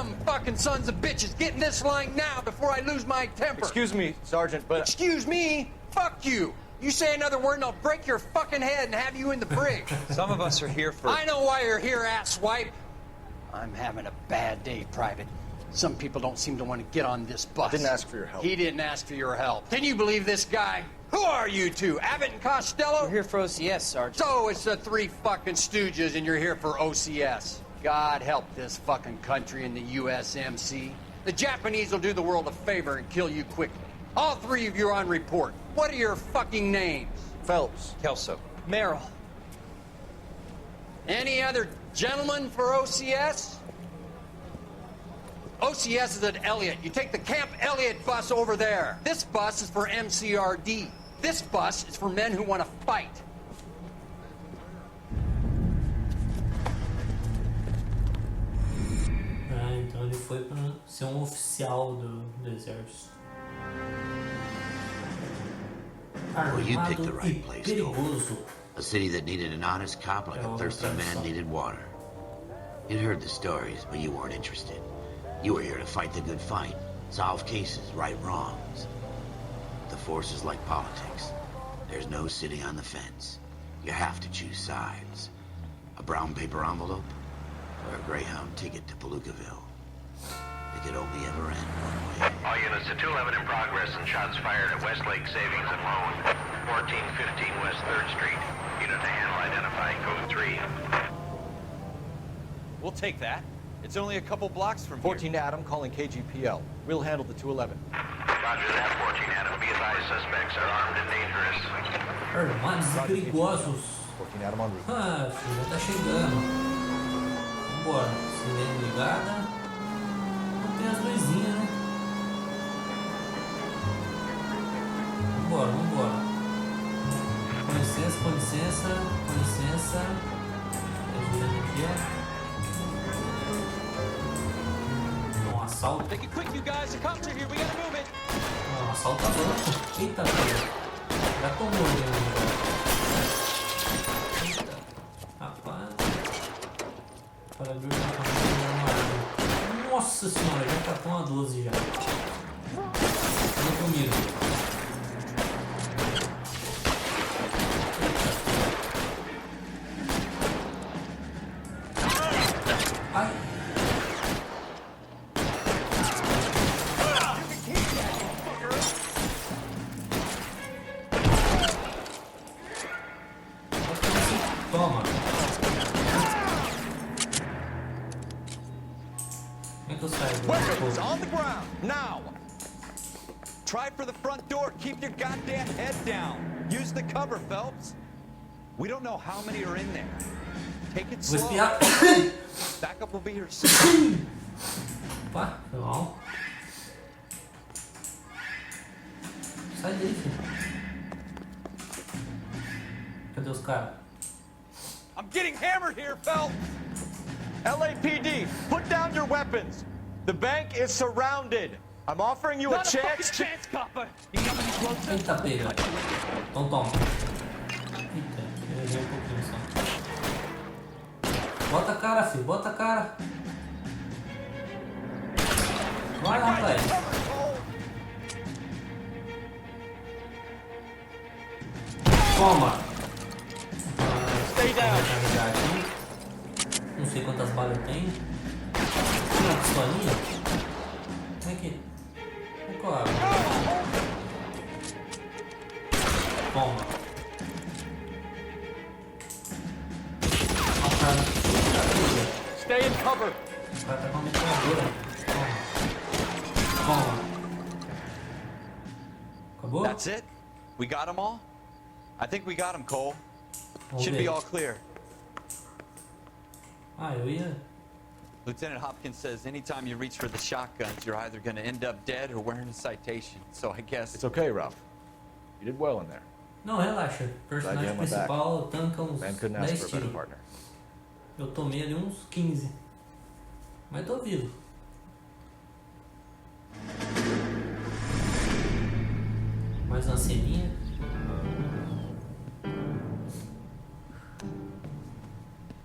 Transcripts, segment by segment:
dumb fucking sons of bitches. Get in this line now before I lose my temper. Excuse me, Sergeant, but... Excuse me? Fuck you. You say another word and I'll break your fucking head and have you in the brig. Some of us are here for... I know why you're here, asswipe. I'm having a bad day, Private. Some people don't seem to want to get on this bus. I didn't ask for your help. He didn't ask for your help. Can you believe this guy? Who are you two? Abbott and Costello? We're here for OCS, Sergeant. So it's the three fucking stooges and you're here for OCS. God help this fucking country and the USMC. The Japanese will do the world a favor and kill you quickly. All three of you are on report. What are your fucking names? Phelps. Kelso. Merrill. Any other gentlemen for OCS? OCS is at Elliott. You take the Camp Elliott bus over there. This bus is for MCRD. This bus is for men who want to fight. Ah, então ele foi para ser oficial do exército. Well, you picked the right E place, perigoso. A city that needed an honest cop like a thirsty man needed water. You'd heard the stories, but you weren't interested. You were here to fight the good fight, solve cases, right wrongs. The force is like politics. There's no city on the fence. You have to choose sides. A brown paper envelope or a Greyhound ticket to Palookaville. It could only ever end one way. All units to 211 in progress and shots fired at Westlake Savings and Loan, 1415 West 3rd Street. Unit to handle identifying code 3. We'll take that. It's only a couple blocks from 14 Adam calling KGPL. We'll handle the 211. Roger that, 14 Adam. Be advised, suspects are armed and dangerous. Armados e perigosos. 14 Adam on route. Ah, filho, já tá chegando. Vambora. Sirene ligada. Não tem as luzinhas, né? Vambora, vambora. Com licença, com licença, com licença. Ajudando aqui, ó. Assalto. Make it quick, you guys. The cops are here. We gotta move it. Não, assalto tá bom. Eita, filho. Já tomou ali, Eita. Rapaz. Para abrir o caminho. Nossa senhora, já tá com a 12 já. Vem comigo. Ai. Toma. Como é que eu saio do Weapons on the ground now. Try for the front door. Keep your goddamn head down. Use the cover, Phelps. We don't know how many are in there. Take it Vou slow. espiar. Backup will be here soon. Opa, foi mal. Sai daí, filho. Cadê os caras? I'm getting hammered here, Phelps. LAPD, put down your weapons. The bank is surrounded. I'm offering you a chance. chance, copper. You got any closer? Eita, pega. Então toma. Eita, eu errei um pouquinho só. Bota a cara, filho, bota a cara. Vai, rapaz. Toma. Stay down. Carregar aqui. Não sei quantas balas eu tenho. Tem uma pistolinha? Vem aqui. Vem com a água. Toma. Ó, cara. Stay in cover. O cara tá com uma metralhadora. Toma. Toma. Acabou? That's it? We got them all? I think we got them, Cole. Vamos Should ver. be all clear. Ah, eu ia... Lieutenant Hopkins says anytime you reach for the shotguns, you're either going to end up dead or wearing a citation. So I guess... It's okay, Ralph. You did well in there. Não, relaxa. O personagem principal tanca uns Man couldn't ask 10 for a better tiros. partner. Eu tomei ali uns 15. Mas tô vivo. Mais uma ceninha.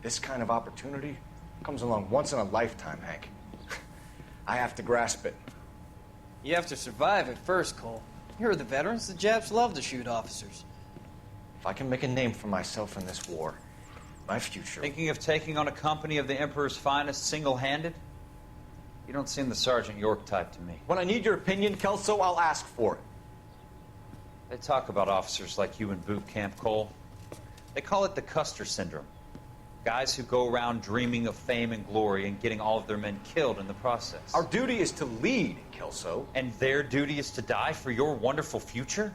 This kind of opportunity comes along once in a lifetime, Hank. I have to grasp it. You have to survive it first, Cole. Here are the veterans. The Japs love to shoot officers. If I can make a name for myself in this war, my future... Thinking of taking on a company of the Emperor's finest single-handed? You don't seem the Sergeant York type to me. When I need your opinion, Kelso, I'll ask for it. They talk about officers like you in boot camp, Cole. They call it the Custer syndrome. Guys who go around dreaming of fame and glory and getting all of their men killed in the process. Our duty is to lead, Kelso. And their duty is to die for your wonderful future?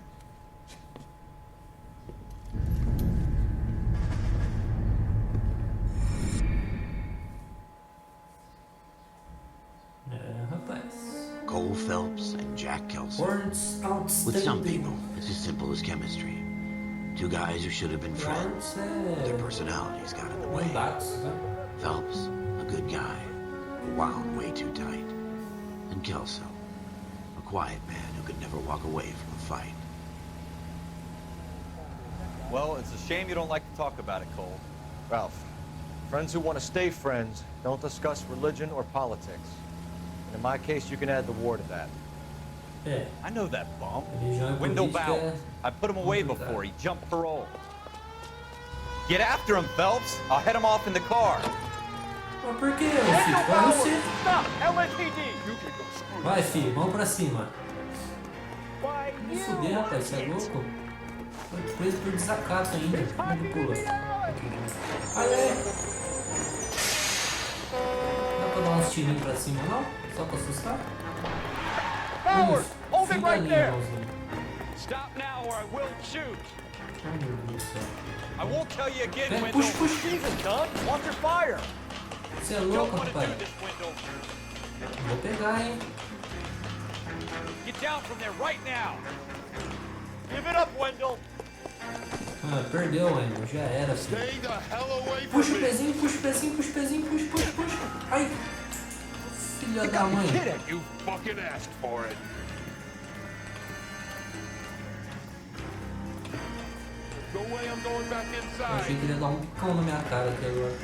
Rapaz. Cole Phelps and Jack Kelso. Words outstanding. With some people, it's as simple as chemistry. Two guys who should have been friends. Their personalities got in the way. Phelps, a good guy, wound way too tight. And Kelso, a quiet man who could never walk away from a fight. Well, it's a shame you don't like to talk about it, Cole. Ralph, friends who want to stay friends don't discuss religion or politics. And in my case, you can add the war to that. É, I know that bum. religião e Window política Bow. é I put him away complicado. before he jumped parole. Get after him, Phelps. I'll head him off in the car. Mas por que, meu filho? Vai você. Stop! LAPD! Vai, filho, vamos pra cima. Me fuder, rapaz, você é louco? Foi preso por desacato ainda. Como é que pula? Aê! Dá pra dar uns tirinhos pra cima, não? Só pra assustar? Howard, hold it Fica right ali, there. irmãozinho. Stop now or I will shoot. Ai, meu Deus do céu. I won't tell you again, Vem, Wendell. puxa, puxa. Jesus, son! Watch your fire! Você é Don't louco, want to rapaz? do this, Wendell. Vou pegar, hein? Get down from there right now. Give it up, Wendell! Ah, perdeu, Wendel. Já era, filho. Stay the hell away from Puxa o me. pezinho, puxa o pezinho, puxa o pezinho, puxa, puxa, puxa. Ai! Filha da mãe. You fucking asked for it. No way I'm going back Eu inside. achei que ele ia dar um picão na minha cara aqui agora.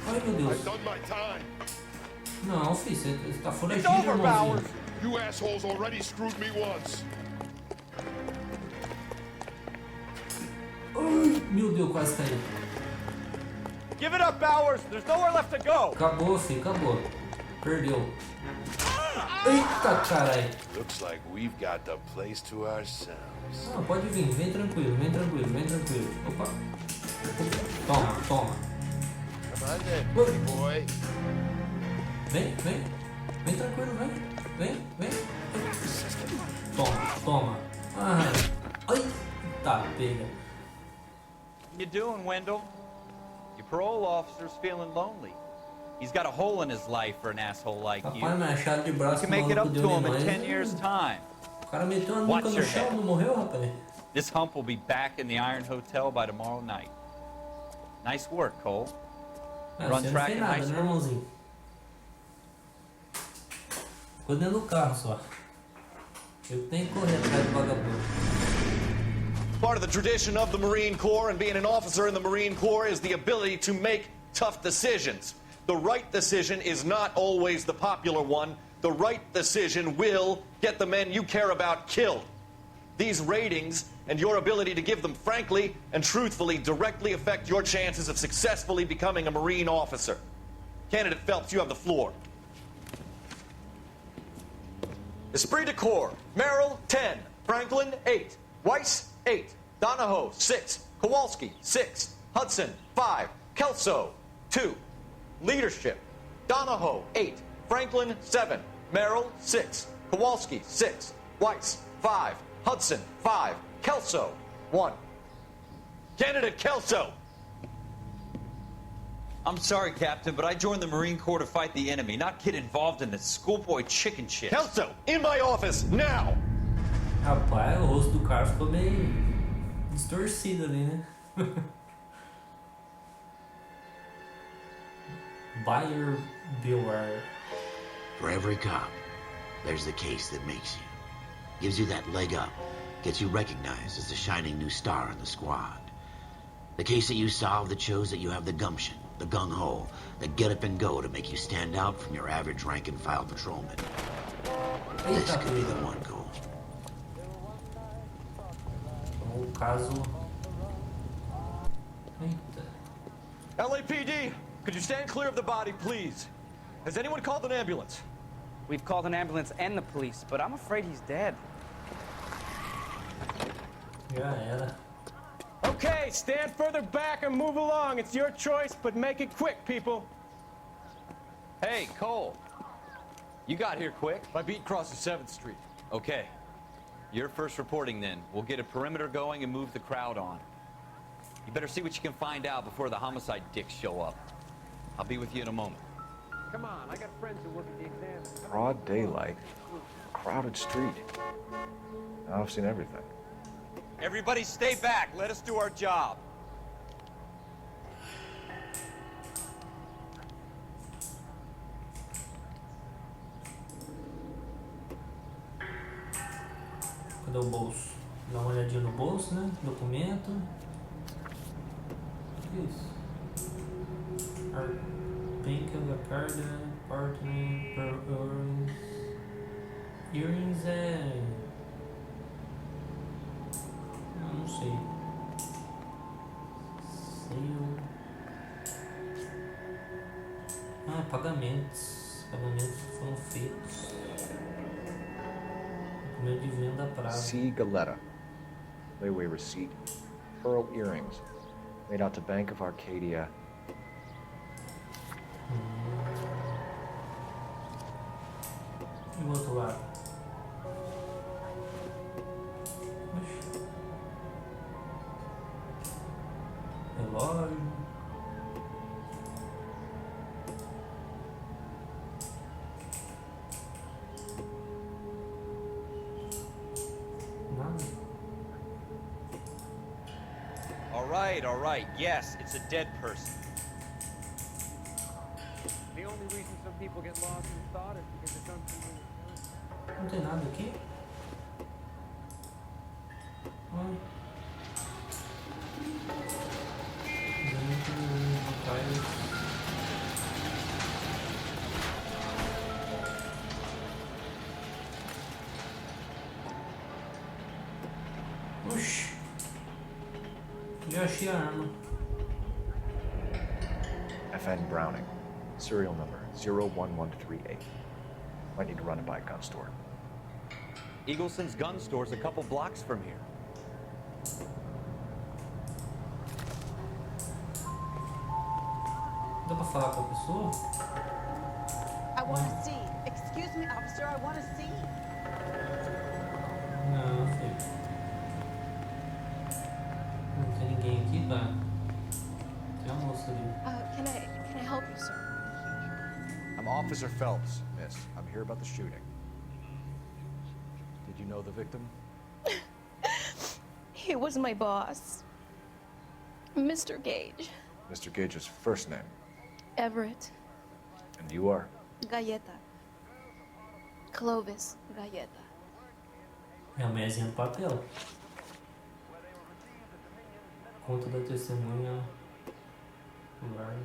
Ai, meu Deus. I've done my time. Não, filho, você tá foragido, over, irmãozinho. Bowers. You assholes already screwed me once. Ai, meu Deus, quase caí. Give it up, Bowers! There's nowhere left to go! Acabou, filho, acabou. Perdeu. Eita, caralho. Looks like we've got the place to ourselves. Não, pode vir, vem tranquilo, vem tranquilo, vem tranquilo. Opa. Toma, toma. Come on then, pretty boy. Vem, vem. Vem tranquilo, vem. Vem, vem. Toma, toma. Ai. Ai. Tá, pega. What you doing, Wendell? Your parole officer's feeling lonely. He's got a hole in his life for an asshole like you. Rapaz, machado de braço, You can make it maluco up deu to him demais. in 10 years' time. O cara meteu a Watch nuca no your chão, head. não morreu, rapaz? This hump will be back in the Iron Hotel by tomorrow night. Nice work, Cole. Ah, Run você não track fez in nada, high né, school? irmãozinho? Ficou dentro do carro só. Eu tenho que correr atrás do vagabundo. Part of the tradition of the Marine Corps and being an officer in the Marine Corps is the ability to make tough decisions. The right decision is not always the popular one. The right decision will get the men you care about killed. These ratings and your ability to give them frankly and truthfully directly affect your chances of successfully becoming a Marine officer. Candidate Phelps, you have the floor. Esprit de Corps, Merrill, 10. Franklin, 8. Weiss, 8. Donahoe, 6. Kowalski, 6. Hudson, 5. Kelso, 2. Leadership, Donahoe, 8. Franklin, 7. Merrill, 6. Kowalski, 6. Weiss, 5. Hudson, 5. Kelso, 1. Candidate Kelso! I'm sorry, Captain, but I joined the Marine Corps to fight the enemy, not get involved in this schoolboy chicken shit. Kelso, in my office, now! Rapaz, o rosto do cara ficou meio distorcido ali, né? Buyer beware. For every cop, there's the case that makes you. Gives you that leg up. Gets you recognized as the shining new star in the squad. The case that you solve that shows that you have the gumption, The gung-ho, the get-up-and-go to make you stand out from your average rank-and-file patrolman. This could be the one, Cole. O caso... Eita. LAPD, could you stand clear of the body, please? Has anyone called an ambulance? We've called an ambulance and the police, but I'm afraid he's dead. Já era. Okay, stand further back and move along. It's your choice, but make it quick, people. Hey, Cole. You got here quick. My beat crosses 7th Street. Okay. You're first reporting then. We'll get a perimeter going and move the crowd on. You better see what you can find out before the homicide dicks show up. I'll be with you in a moment. Come on, I got friends who work at the exam. Broad daylight. Crowded street. Now I've seen everything. Everybody stay back. Let us do our job. Cadê o bolso? Dá uma olhadinha no bolso, né? Documento. O que é isso? Penca da carga, partner, earrings. Earrings é... não sei. Sale. Ah, pagamentos. Pagamentos foram feitos. Documento de venda a prazo. C. Galetta. Layaway receipt. Pearl earrings. Made out to Bank of Arcadia. E o outro lado? Oxi. Relógio. Nada. All right. Yes, it's a dead person. The only reason some people get lost in thought is because it's unfamiliar. Não tem nada aqui? Olha. Oxi. Já achei a arma. FN Browning. Serial number 01138. Might need to run it by a gun store. Eagleson's gun store's a couple blocks from here. Dá pra falar com a pessoa? I want to see. Excuse me, officer, I want to see. Não, não sei. Não tem ninguém aqui, tá? Tem uma moça ali. Can I help you, sir? I'm Officer Phelps, miss. I'm here about the shooting. Did you know the victim? He was my boss. Mr. Gage. Mr. Gage's first name. Everett. And you are? Galleta. Clovis Galleta. É a mesinha do papel. Conta da testemunha. Lugar.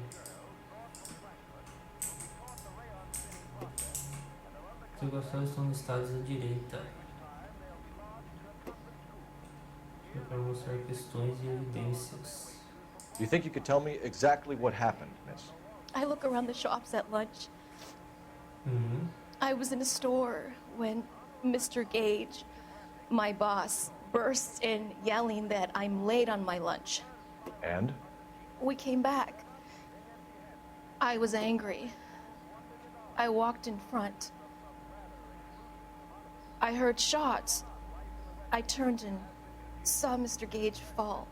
Se gostaram, estão listados à direita. Para mostrar questões e evidências. Do you think you could tell me exactly what happened, miss? I look around the shops at lunch. Mm-hmm. I was in a store when Mr. Gage, my boss, bursts in yelling that I'm late on my lunch. And? We came back. I was angry. I walked in front. I heard shots. I turned and saw Mr. Gage fall.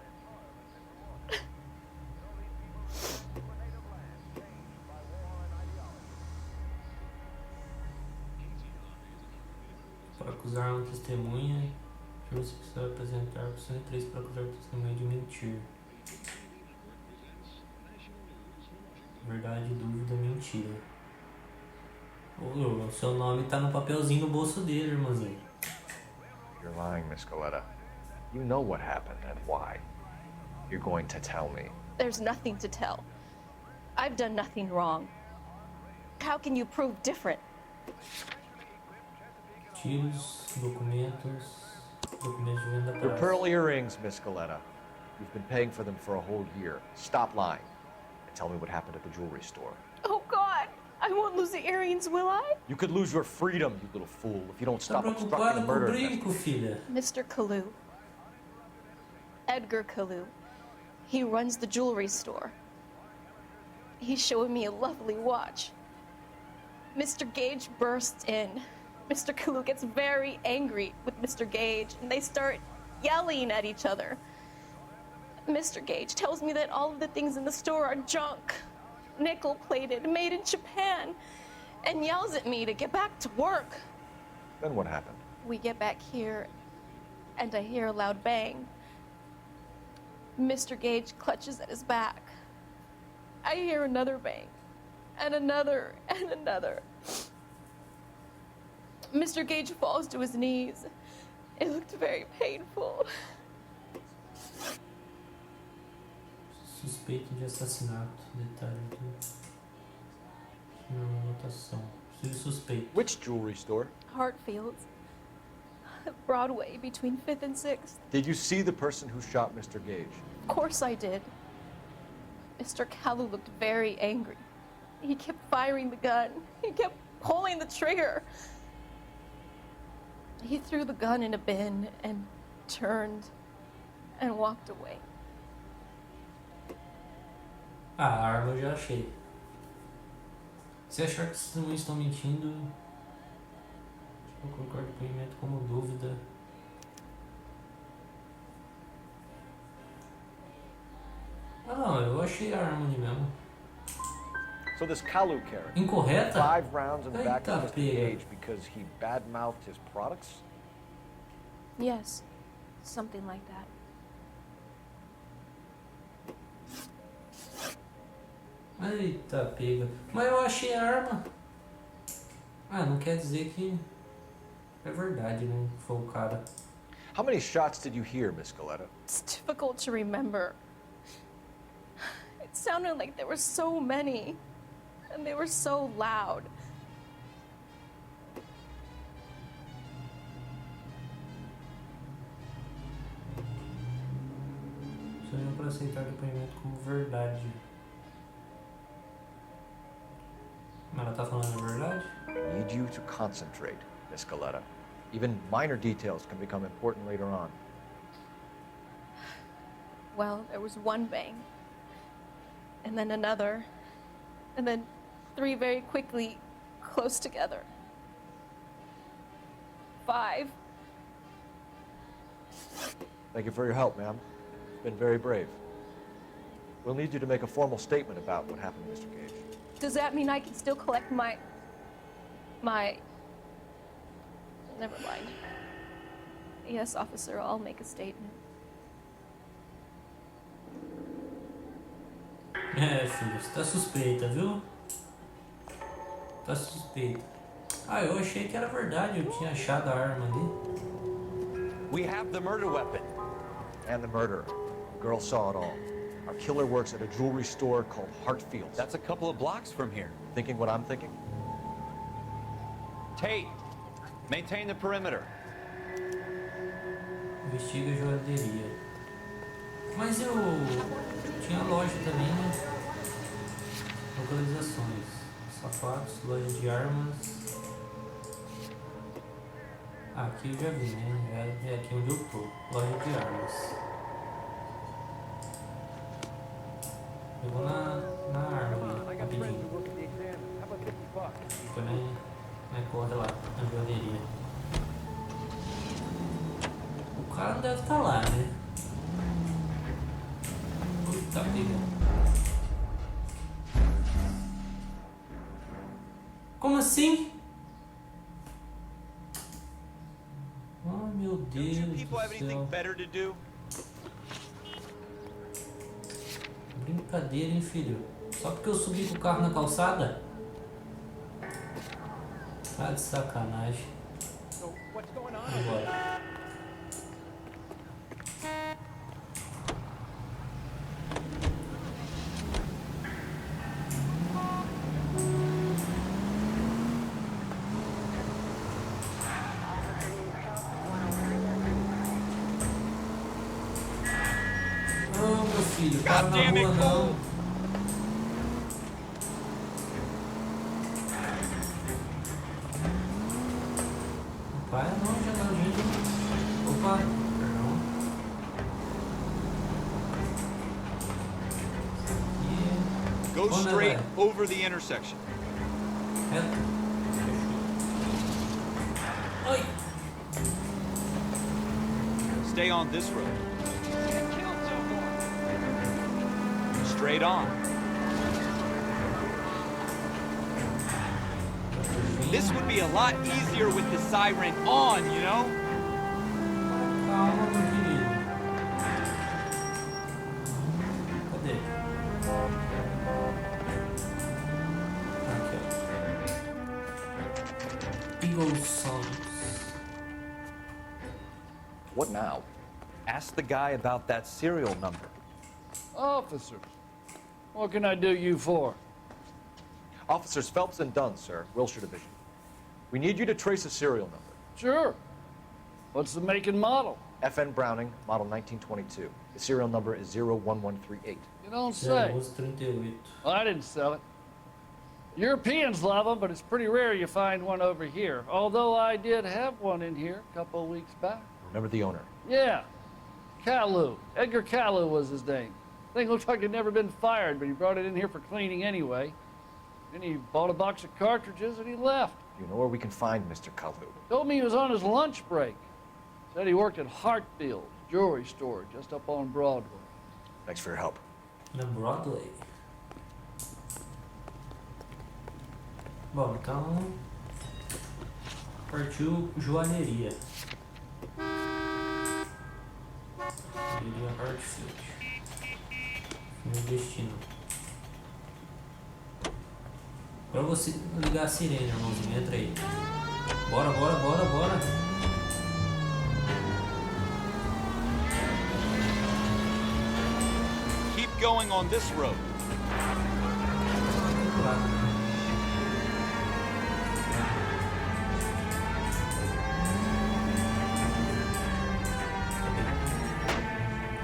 Para acusar uma testemunha, você precisa apresentar a opção 3 para acusar a testemunha de mentir. Verdade, dúvida, mentira. O seu nome tá no papelzinho no bolso dele, irmãzinho. You're lying, Miss Galetta. You know what happened and why. You're going to tell me. There's nothing to tell. I've done nothing wrong. How can you prove different? Tiros, documentos de venda They're atrás. pearl earrings, Miss Galetta. You've been paying for them for a whole year. Stop lying and tell me what happened at the jewelry store. Oh God, I won't lose the earrings, will I? You could lose your freedom, you little fool, if you don't Tá stop obstructing preocupada the com o murder brinco, filha? Mr. Kalu. Edgar Kalu. He runs the jewelry store. He's showing me a lovely watch. Mr. Gage bursts in. Mr. Kalu gets very angry with Mr. Gage, and they start yelling at each other. Mr. Gage tells me that all of the things in the store are junk, nickel-plated, made in Japan, and yells at me to get back to work. Then what happened? We get back here, and I hear a loud bang. Mr. Gage clutches at his back. I hear another bang, and another, and another. Mr. Gage falls to his knees. It looked very painful. Suspeito de assassinato. Detalhe na anotação. Suspeito. Which jewelry store? Hartfield's. Broadway, between 5th and 6th. Did you see the person who shot Mr. Gage? Of course I did. Mr. Kalu looked very angry. He kept firing the gun. He kept pulling the trigger. He threw the gun in a bin and turned and walked away. A arma eu já achei. Se achar que os testemunhos estão mentindo, vou colocar o depoimento como dúvida. Ah não, eu achei a arma ali mesmo. So this Kalu character, Incorreta? 5 rounds in the back Eita, of Mr. pega. Gage because he badmouthed his products? Yes, something like that. Eita, pega. Mas eu achei a arma. Ah, não quer dizer que é verdade, né? Foi o cara. How many shots did you hear, Miss Galetta? It's difficult to remember. It sounded like there were so many, and they were so loud. Sonhou para aceitar o depoimento como verdade. Mas ela tá falando a verdade? I need you to concentrate, Miss Galetta. Even minor details can become important later on. Well, there was one bang, and then another, and then 3 very quickly, close together. 5. Thank you for your help, ma'am. You've been very brave. We'll need you to make a formal statement about what happened to Mr. Gage. Does that mean I can still collect my... Never mind. Yes, officer, I'll make a statement. É, filho, você tá suspeita, viu? Tá suspeita. Ah, eu achei que era verdade, eu tinha achado a arma ali. We have the murder weapon. And the murderer. The girl saw it all. Our killer works at a jewelry store called Hartfield's. That's a couple of blocks from here. Thinking what I'm thinking? Tate, maintain the perimeter. Investiga a joalheria. Mas eu tinha loja também, né? Localizações. Sapatos, loja de armas. Ah, aqui eu já vi, né? É aqui onde eu tô. Loja de armas. Eu vou na arma ali, rapidinho. Também corre lá, na joalheria. O cara não deve estar lá, né? Puta pega. Como assim? Ai meu Deus do céu. Brincadeira, hein, filho? Só porque eu subi com o carro na calçada? Tá de sacanagem. Agora. filho. Para na rua, não. Vai longe, não, gente. Opa, perdão. Go straight over the intersection. Reto. Ai. Stay on this road. Straight on. This would be a lot easier with the siren on, you know? Calma, meu querido. Cadê? Aqui, ó. Eagle Songs. What now? Ask the guy about that serial number. Officers, what can I do you for? Officers Phelps and Dunn, sir, Wilshire Division. We need you to trace a serial number. Sure. What's the make and model? FN Browning, model 1922. The serial number is 01138. You don't say. Well, I didn't sell it. Europeans love them, but it's pretty rare you find one over here. Although I did have one in here a couple of weeks back. Remember the owner? Yeah. Calu. Edgar Calu was his name. Thing looked like he'd never been fired, but he brought it in here for cleaning anyway. Then he bought a box of cartridges and he left. Do you know where we can find Mr. Kalu? Told me he was on his lunch break. Said he worked at Hartfield's jewelry store just up on Broadway. Thanks for your help. Na Broadway. Bom, então partiu joalheria. Joalheria Hartfield. Meu destino. Agora eu vou ligar a sirene, irmãozinho. Entra aí. Bora, bora, bora, bora. Keep going on this road.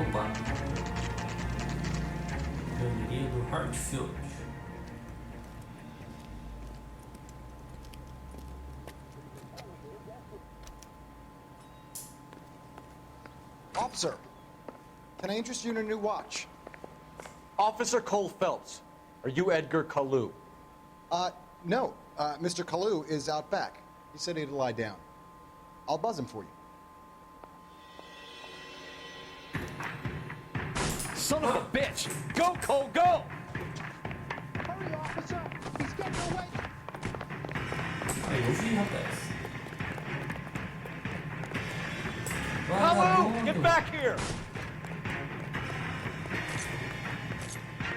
Opa. Joalheria do Hartfield. Officer, can I interest you in a new watch? Officer Cole Phelps, are you Edgar Kalu? No. Mr. Kalu is out back. He said he'd lie down. I'll buzz him for you. Son of a bitch! Go, Cole, go! Hurry, officer! He's getting away! Aí eu vi, rapaz. Kalu, get back here!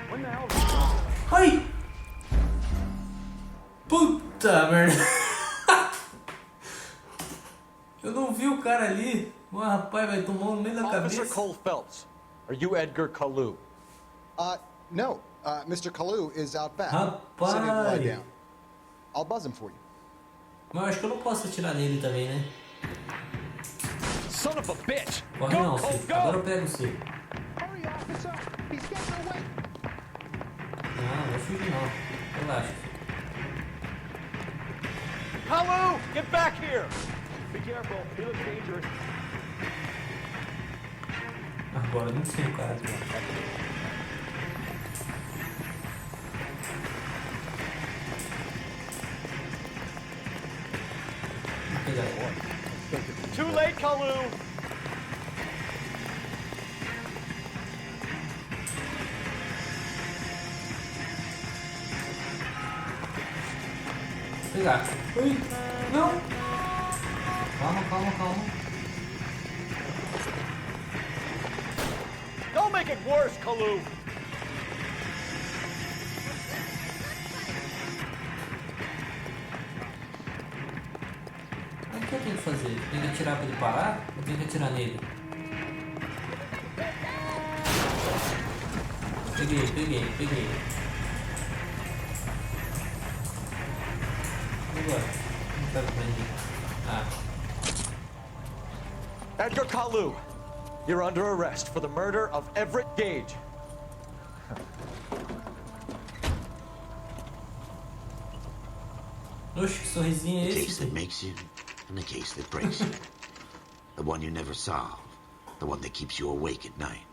When the hell? Ai! Puta merda! Eu não vi o cara ali. Mas rapaz, vai tomar no meio da cabeça. Officer Cole Phelps, are you Edgar Kalu? No. Mr. Kalu is out back. Rapaz. He said he'd lie down. I'll buzz him for you. Mas eu acho que eu não posso atirar nele também, né? Son of a bitch! Corre não, filho. Agora eu pego o seu. Hurry, officer! He's getting away! Não, não vou fugir não. Relaxa. Kalu, get back here! Be careful. He looks dangerous. Agora não sei o cara aqui. Vou pegar agora. Too late, Kalu! Vou pegar. Ui, não! Calma, calma, calma. Don't make it worse, Kalu! O que eu tenho que fazer? Tem que atirar pra ele parar? Ou tem que atirar nele? Peguei, peguei, peguei. E agora? Não pego pra ele. Ah. Edgar Kalu, you're under arrest for the murder of Everett Gage. Oxe, que sorrisinho é The esse? case that makes you and the case that breaks you. The one you never solve. The one that keeps you awake at night.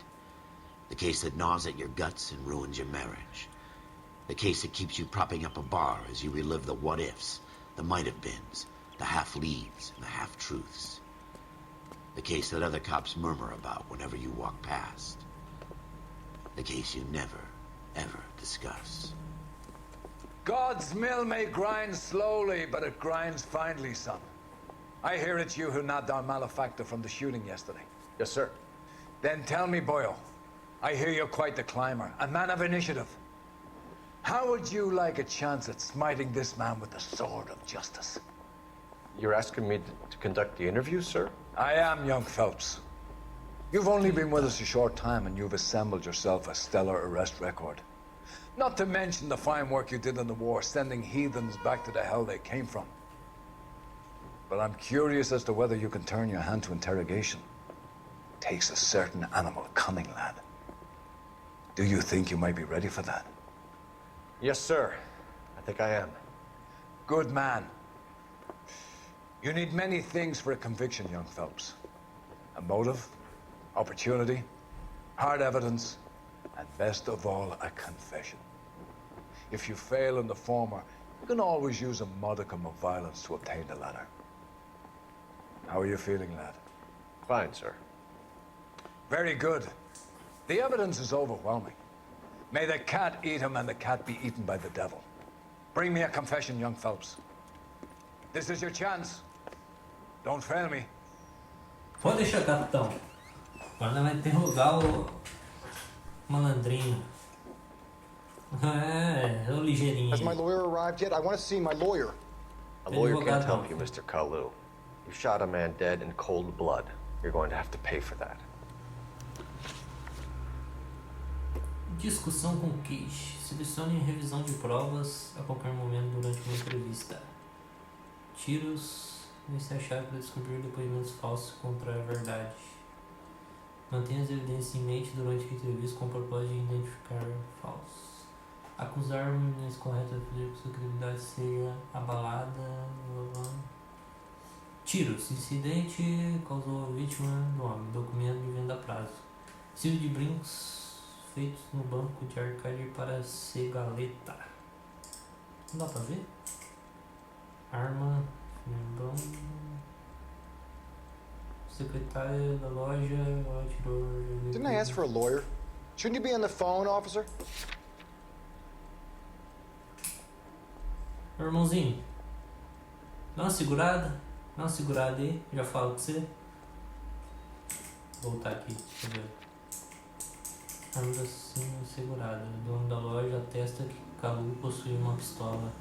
The case that gnaws at your guts and ruins your marriage. The case that keeps you propping up a bar as you relive the what-ifs, the might-have-beens, the half-leads, and the half-truths. The case that other cops murmur about whenever you walk past. The case you never, ever discuss. God's mill may grind slowly, but it grinds finely, son. I hear it's you who nabbed our malefactor from the shooting yesterday. Yes, sir. Then tell me, boyo, I hear you're quite the climber, a man of initiative. How would you like a chance at smiting this man with the sword of justice? You're asking me to conduct the interview, sir? I am, young Phelps. You've only been with us a short time and you've assembled yourself a stellar arrest record. Not to mention the fine work you did in the war, sending heathens back to the hell they came from. But I'm curious as to whether you can turn your hand to interrogation. Takes a certain animal cunning, lad. Do you think you might be ready for that? Yes, sir. I think I am. Good man. You need many things for a conviction, young Phelps. A motive, opportunity, hard evidence, and best of all, a confession. If you fail in the former, you can always use a modicum of violence to obtain the latter. How are you feeling, lad? Fine, sir. Very good. The evidence is overwhelming. May the cat eat him and the cat be eaten by the devil. Bring me a confession, young Phelps. This is your chance. Don't fail me. Pode deixar, capitão. Agora vai interrogar o malandrinho. É o ligeirinho. Has my lawyer arrived yet? I want to see my lawyer. A lawyer can't help you, Mr. Kalu. You shot a man dead in cold blood. You're going to have to pay for that. Discussão com Kish. Selecione revisão de provas a qualquer momento durante uma entrevista. Tiros. Esse é a chave para descobrir depoimentos falsos contra a verdade. Mantenha as evidências em mente durante a entrevista com o propósito de identificar falsos. Acusar uma evidência correta de fazer com que sua credibilidade seja abalada. Tiros. Incidente causou a vítima do homem. Documento de venda a prazo. Silvio de brincos feitos no banco de arcade para Segaleta. Não dá pra ver? Arma. Bom. Secretária da loja atirou. Didn't I ask for a lawyer? Shouldn't you be on the phone, officer? Irmãozinho, dá uma segurada. Dá uma segurada aí. Já falo com você. Vou voltar aqui. Deixa eu ver. Arma assim segurada. O dono da loja atesta que Kalu possui uma pistola.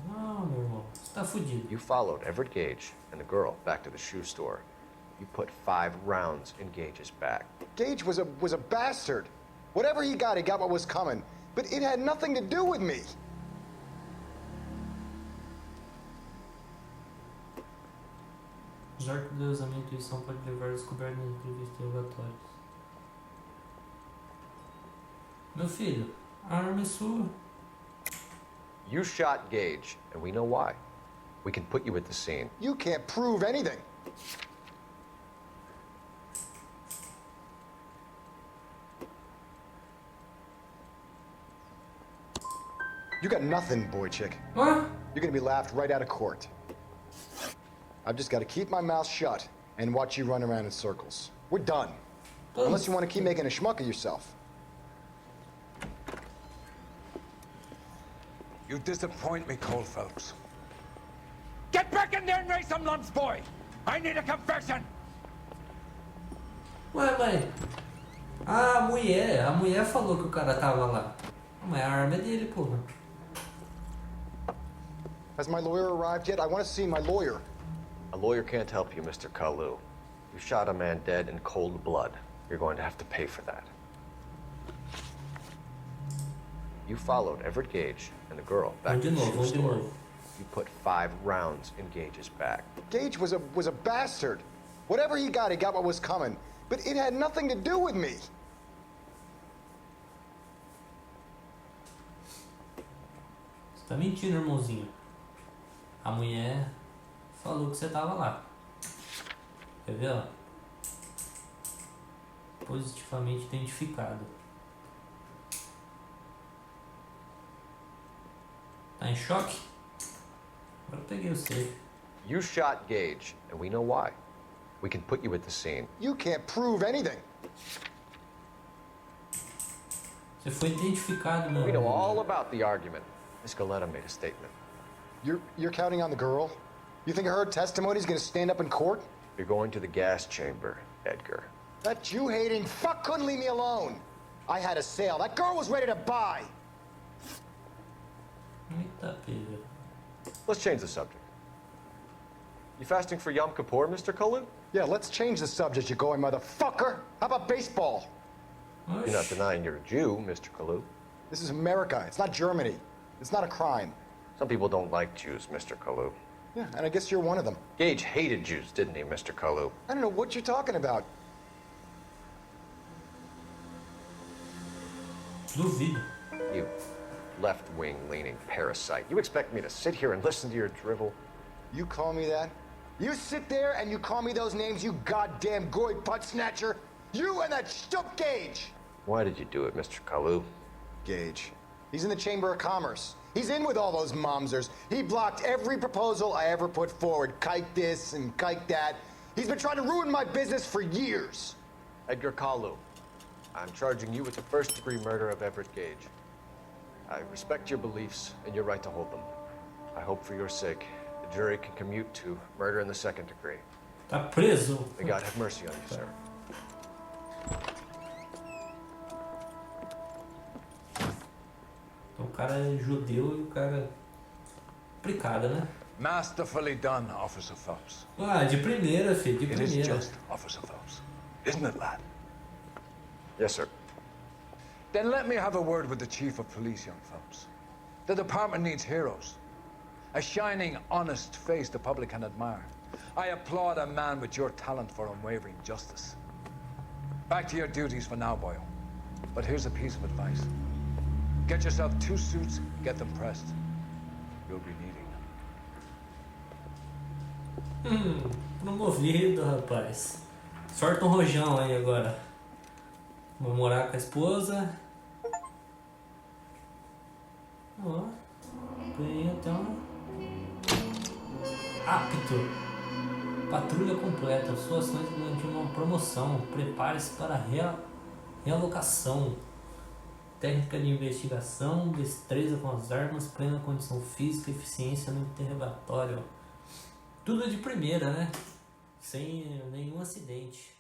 Não, meu irmão. Você tá fudido. You followed Everett Gage and the girl back to the shoe store. You put 5 rounds in Gage's back. Gage was a bastard. Whatever he got what was coming. But it had nothing to do with me. Usar cuidadosamente a intuição pode levar a descoberta nas entrevistas interrogatórias. Meu filho, a arma é sua. You shot Gage, and we know why. We can put you at the scene. You can't prove anything. You got nothing, boy chick. What? You're gonna be laughed right out of court. I've just got to keep my mouth shut and watch you run around in circles. We're done. Unless you want to keep making a schmuck of yourself. You disappoint me, Cole Phelps. Get back in there and raise some lumps, boy! I need a confession! Ué, mas a mulher falou que o cara tava lá. Mas a arma é dele, porra. Has my lawyer arrived yet? I want to see my lawyer. A lawyer can't help you, Mr. Kalu. You shot a man dead in cold blood. You're going to have to pay for that. You followed Everett Gage and the girl back to the shoe store. You put 5 rounds in Gage's back. Gage was a bastard. Whatever he got what was coming. But it had nothing to do with me. Você Tá mentindo, irmãozinho. A mulher falou que você tava lá. Quer ver, ó? Positivamente identificado. Tá em choque? Agora eu peguei o safe. You shot Gage, and we know why. We can put you at the scene. You can't prove anything. Você foi identificado, meu We know amigo. all about the argument. Miss Galetta made a statement. You're counting on the girl? You think her testimony's gonna stand up in court? You're going to the gas chamber, Edgar. That Jew-hating fuck couldn't leave me alone. I had a sale. That girl was ready to buy. Eita, pega. Let's change the subject. You fasting for Yom Kippur, Mr. Kalu? Yeah, let's change the subject, you going motherfucker. How about baseball? You're not denying you're a Jew, Mr. Kalu. This is America. It's not Germany. It's not a crime. Some people don't like Jews, Mr. Kalu. Yeah, and I guess you're one of them. Gage hated Jews, didn't he, Mr. Kalu? I don't know what you're talking about. Duvido. You left-wing leaning parasite. You expect me to sit here and listen to your drivel? You call me that? You sit there and you call me those names, you goddamn goy putt snatcher? You and that stup Gage! Why did you do it, Mr. Kalu? Gage. He's in the Chamber of Commerce. He's in with all those momsers. He blocked every proposal I ever put forward. Kike this and kike that. He's been trying to ruin my business for years. Edgar Kalu, I'm charging you with the first-degree murder of Everett Gage. I respect your beliefs and your right to hold them. I hope for your sake the jury can commute to murder in the second degree. Tá preso. May God have mercy on you, sir. Então, o cara é judeu e o cara... Complicado, né? Masterfully done, Officer Phelps. Ah, de primeira, filho, de It primeira. is just, Officer Phelps. Isn't it, lad? Yes, sir. Then let me have a word with the Chief of Police, young Phelps. The department needs heroes. A shining, honest face the public can admire. I applaud a man with your talent for unwavering justice. Back to your duties for now, boyo. But here's a piece of advice. Get yourself 2 suits, get them pressed. You'll be needing them. Promovido, rapaz. Sorta um rojão aí agora. Vou morar com a esposa. Ó, ganhei até um apto. Patrulha completa. Suas ações durante uma promoção. Prepare-se para realocação. Técnica de investigação, destreza com as armas, plena condição física, eficiência no interrogatório. Tudo de primeira, né? Sem nenhum acidente.